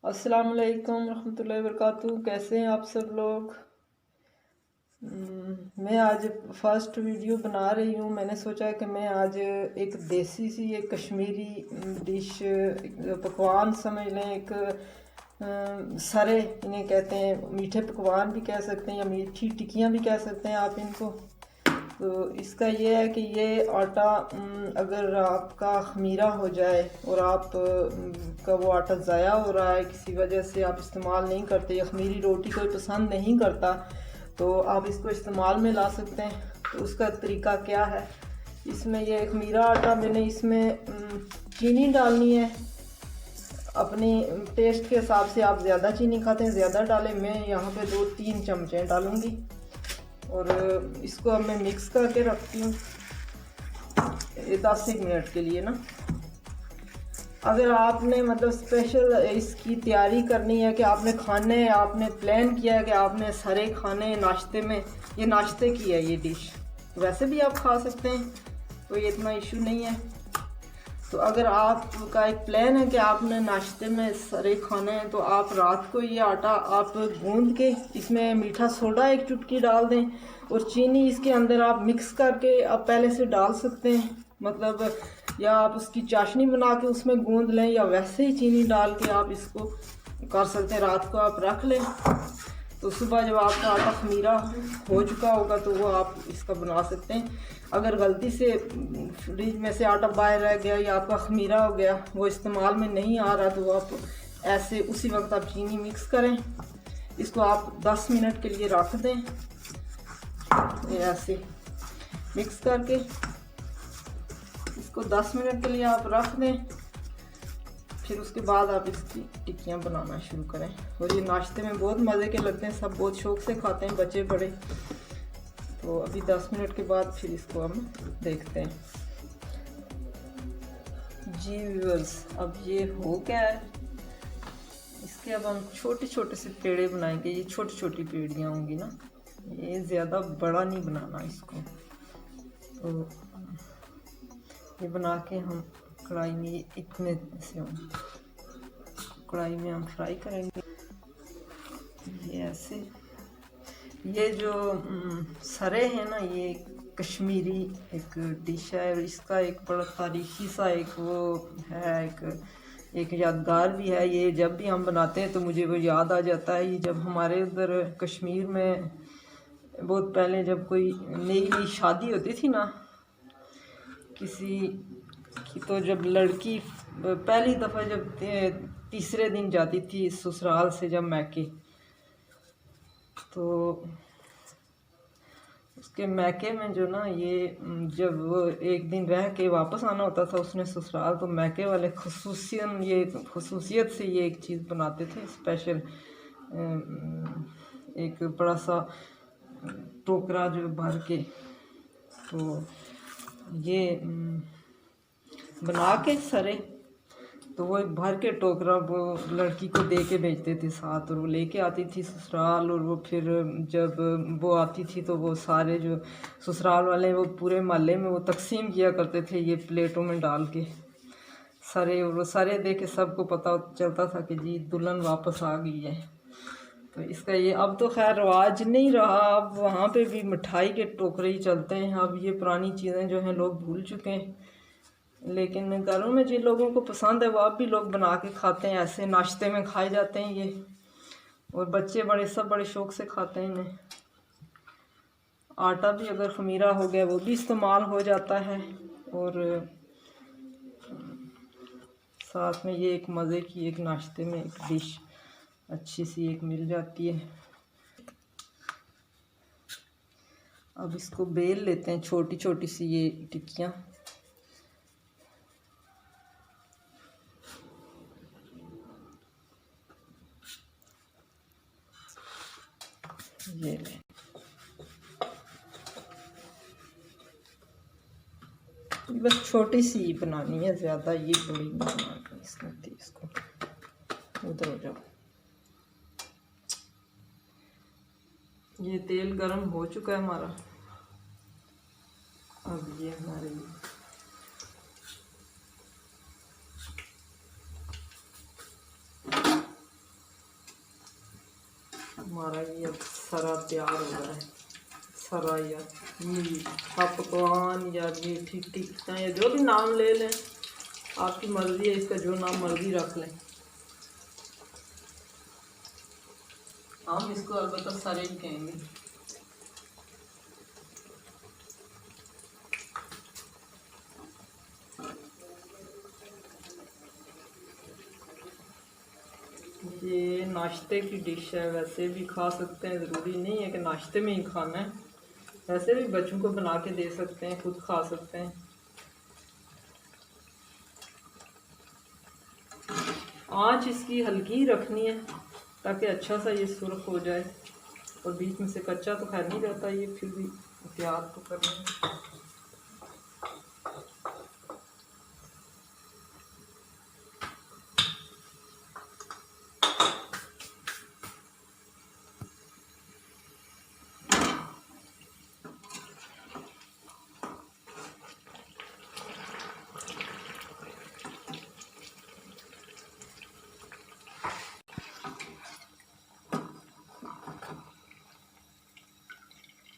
अस्सलाम वालेकुम रहमतुल्लाहि वबरकातुहू। कैसे हैं आप सब लोग। मैं आज फर्स्ट वीडियो बना रही हूँ। मैंने सोचा कि मैं आज एक देसी सी एक कश्मीरी डिश पकवान समझ लें, एक सरे इन्हें कहते हैं, मीठे पकवान भी कह सकते हैं या मीठी टिक्कियाँ भी कह सकते हैं आप इनको। तो इसका ये है कि ये आटा अगर आपका खमीरा हो जाए और आप का वो आटा ज़ाया हो रहा है, किसी वजह से आप इस्तेमाल नहीं करते या खमीरी रोटी कोई पसंद नहीं करता, तो आप इसको इस्तेमाल में ला सकते हैं। तो उसका तरीका क्या है, इसमें ये खमीरा आटा मैंने इसमें चीनी डालनी है अपने टेस्ट के हिसाब से। आप ज़्यादा चीनी खाते हैं ज़्यादा डालें, मैं यहाँ पे 2-3 चमचे डालूँगी और इसको अब मैं मिक्स करके रखती हूँ 10 मिनट के लिए ना। अगर आपने मतलब स्पेशल इसकी तैयारी करनी है कि आपने खाने, आपने प्लान किया है कि आपने सारे खाने नाश्ते में, ये नाश्ते की है ये डिश, वैसे भी आप खा सकते हैं, तो ये इतना इशू नहीं है। तो अगर आपका एक प्लान है कि आपने नाश्ते में सारे खाने हैं, तो आप रात को ये आटा आप गूंद के इसमें मीठा सोडा 1 चुटकी डाल दें और चीनी इसके अंदर आप मिक्स करके आप पहले से डाल सकते हैं, मतलब या आप उसकी चाशनी बना के उसमें गूंद लें या वैसे ही चीनी डाल के आप इसको कर सकते हैं। रात को आप रख लें तो सुबह जब आपका आटा खमीरा हो चुका होगा तो वो आप इसका बना सकते हैं। अगर गलती से फ्रिज में से आटा बाहर रह गया या आपका खमीरा हो गया, वो इस्तेमाल में नहीं आ रहा, तो आप ऐसे उसी वक्त आप चीनी मिक्स करें, इसको आप 10 मिनट के लिए रख दें। ऐसे मिक्स करके इसको 10 मिनट के लिए आप रख दें, फिर उसके बाद आप इसकी टिक्कियाँ बनाना शुरू करें। और ये नाश्ते में बहुत मज़े के लगते हैं, सब बहुत शौक़ से खाते हैं, बच्चे बड़े। तो अभी 10 मिनट के बाद फिर इसको हम देखते हैं। जी व्यूअर्स, अब ये हो गया है। इसके अब हम छोटे छोटे से पेड़े बनाएंगे। ये छोटी छोटी पेड़ियाँ होंगी ना, ये ज़्यादा बड़ा नहीं बनाना इसको। तो ये बना के हम कढ़ाई में इतने से होंगे, कढ़ाई में हम फ्राई करेंगे। ये ऐसे, ये जो सरे हैं ना, ये कश्मीरी एक डिश है और इसका एक बड़ा तारीखी सा एक वो है, एक यादगार भी है। ये जब भी हम बनाते हैं तो मुझे वो याद आ जाता है। ये जब हमारे उधर कश्मीर में बहुत पहले जब कोई नई नई शादी होती थी ना किसी की, तो जब लड़की पहली दफ़ा जब तीसरे दिन जाती थी ससुराल से जब मैके, तो उसके मैके में जो ना, ये जब वो एक दिन रह के वापस आना होता था उसने ससुराल, तो मैके वाले खसूसियत से ये एक चीज़ बनाते थे स्पेशल। एक बड़ा सा टोकरा जो भर के, तो ये बना के सरे, तो वो एक भर के टोकरा वो लड़की को दे के भेजते थे साथ, और वो लेके आती थी ससुराल। और वो फिर जब वो आती थी तो वो सारे जो ससुराल वाले वो पूरे मोहल्ले में वो तकसीम किया करते थे ये प्लेटों में डाल के सरे, और वो सरे दे के सबको पता चलता था कि जी दुल्हन वापस आ गई है। तो इसका ये अब तो खैर रवाज नहीं रहा, अब वहाँ पे भी मिठाई के टोकरे ही चलते हैं। अब ये पुरानी चीज़ें जो हैं लोग भूल चुके हैं, लेकिन घरों में जिन लोगों को पसंद है वो अब भी लोग बना के खाते हैं, ऐसे नाश्ते में खाए जाते हैं ये, और बच्चे बड़े सब बड़े शौक़ से खाते हैं इन्हें। आटा भी अगर खमीरा हो गया वो भी इस्तेमाल हो जाता है, और साथ में ये एक मज़े की एक नाश्ते में एक डिश अच्छी सी एक मिल जाती है। अब इसको बेल लेते हैं छोटी छोटी सी ये टिक्कियाँ। ये लें, बस छोटी सी बनानी है, ज़्यादा ये बड़ी नहीं बनानी। इसको उधर हो जाओ। ये तेल गरम हो चुका है हमारा। अब ये हमारे हमारा ये अब सरा तैयार हो रहा है। सरा या मीठा पकवान या मीठी टिक्का या जो भी नाम ले लें, आपकी मर्ज़ी है, इसका जो नाम मर्ज़ी रख लें। हम इसको अलबत्ता सरे ही कहेंगे। ये नाश्ते की डिश है, वैसे भी खा सकते हैं, ज़रूरी नहीं है कि नाश्ते में ही खाना है, वैसे भी बच्चों को बना के दे सकते हैं, खुद खा सकते हैं। आंच इसकी हल्की रखनी है ताकि अच्छा सा ये सुर्ख हो जाए, और बीच में से कच्चा तो खैर नहीं रहता, ये फिर भी एहतियात तो करना है।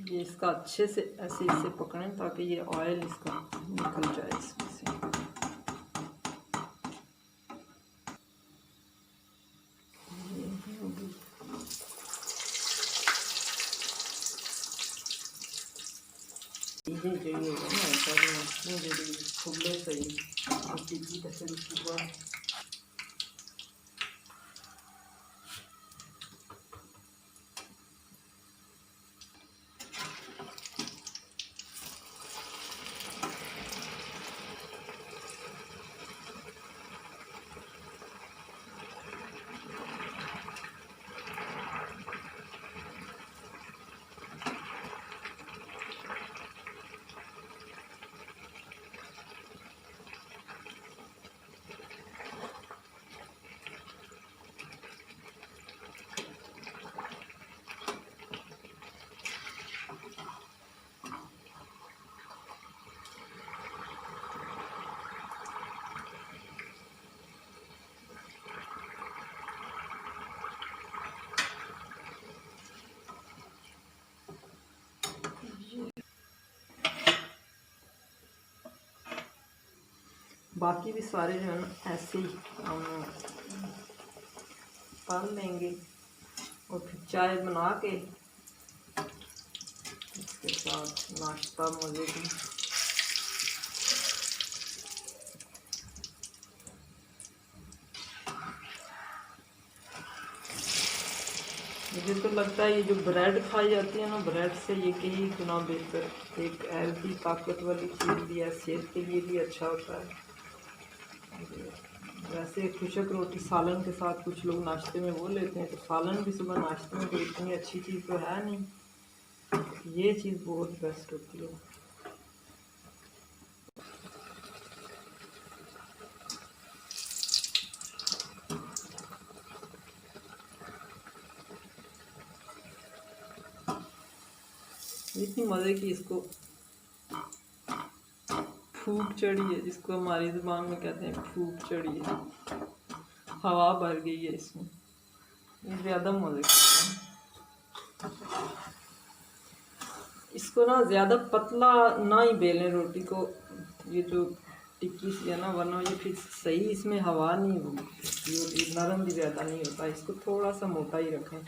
ये इसका अच्छे से ऐसे इसे पकड़ें ताकि ये ऑयल इसका निकल जाए इसमें से। ये चाहिए ना खुले सही बाकी भी सारे जो है ना ऐसे ही हम तल लेंगे, और फिर चाय बना के इसके साथ नाश्ता मज़े की। मुझे तो लगता है ये जो ब्रेड खाई जाती है ना, ब्रेड से ये कई गुना बेहतर, एक हेल्दी ताकत वाली चीज़ भी है, सेहत के लिए भी अच्छा होता है। वैसे खुशक रोटी सालन के साथ कुछ लोग नाश्ते में वो लेते हैं, तो सालन भी सुबह नाश्ते में कोई इतनी अच्छी चीज़ तो है नहीं, ये चीज़ बहुत बेस्ट होती है। इतनी मज़े की इसको फूक चढ़ी है, जिसको हमारी ज़ुबान में कहते हैं फूक चढ़ी है, हवा भर गई है इसमें, ये ज़्यादा मज़े की है। इसको ना ज़्यादा पतला ना ही बेलें रोटी को, ये जो टिक्की सी है ना, वरना ये फिर सही इसमें हवा नहीं होगी, ये नरम भी ज़्यादा नहीं होता, इसको थोड़ा सा मोटा ही रखें,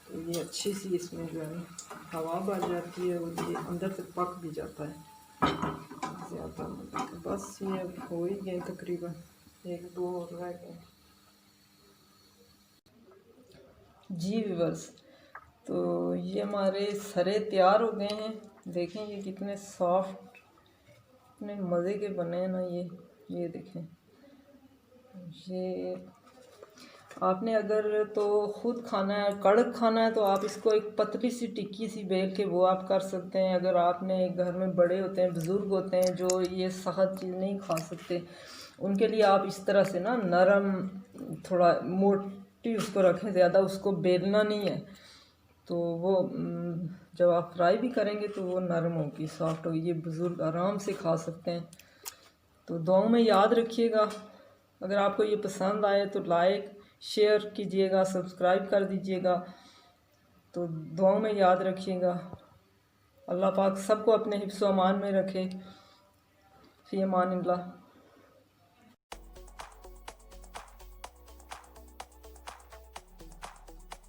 तो ये अच्छी सी इसमें जो है हवा भर जाती है, और ये अंदर से पक भी जाता है ज़्यादा। बस ये अब हो ही गए तकरीबन, एक दो और रह गए। जी व्यूअर्स, तो ये हमारे सरे तैयार हो गए हैं। देखें ये कितने सॉफ्ट, इतने मज़े के बने हैं ना ये देखें। ये आपने अगर तो ख़ुद खाना है, कड़क खाना है, तो आप इसको एक पतली सी टिक्की सी बेल के वो आप कर सकते हैं। अगर आपने घर में बड़े होते हैं, बुज़ुर्ग होते हैं जो ये सख्त चीज़ नहीं खा सकते, उनके लिए आप इस तरह से ना नरम, थोड़ा मोटी उसको रखें, ज़्यादा उसको बेलना नहीं है, तो वो जब आप फ्राई भी करेंगे तो वो नरम होगी, सॉफ्ट होगी, ये बुज़ुर्ग आराम से खा सकते हैं। तो दुआओं में याद रखिएगा। अगर आपको ये पसंद आए तो लाइक शेयर कीजिएगा, सब्सक्राइब कर दीजिएगा, तो दुआओं में याद रखिएगा। अल्लाह पाक सबको अपने हिफ्ज़ व अमान में रखे। फ़ी अमानिल्लाह।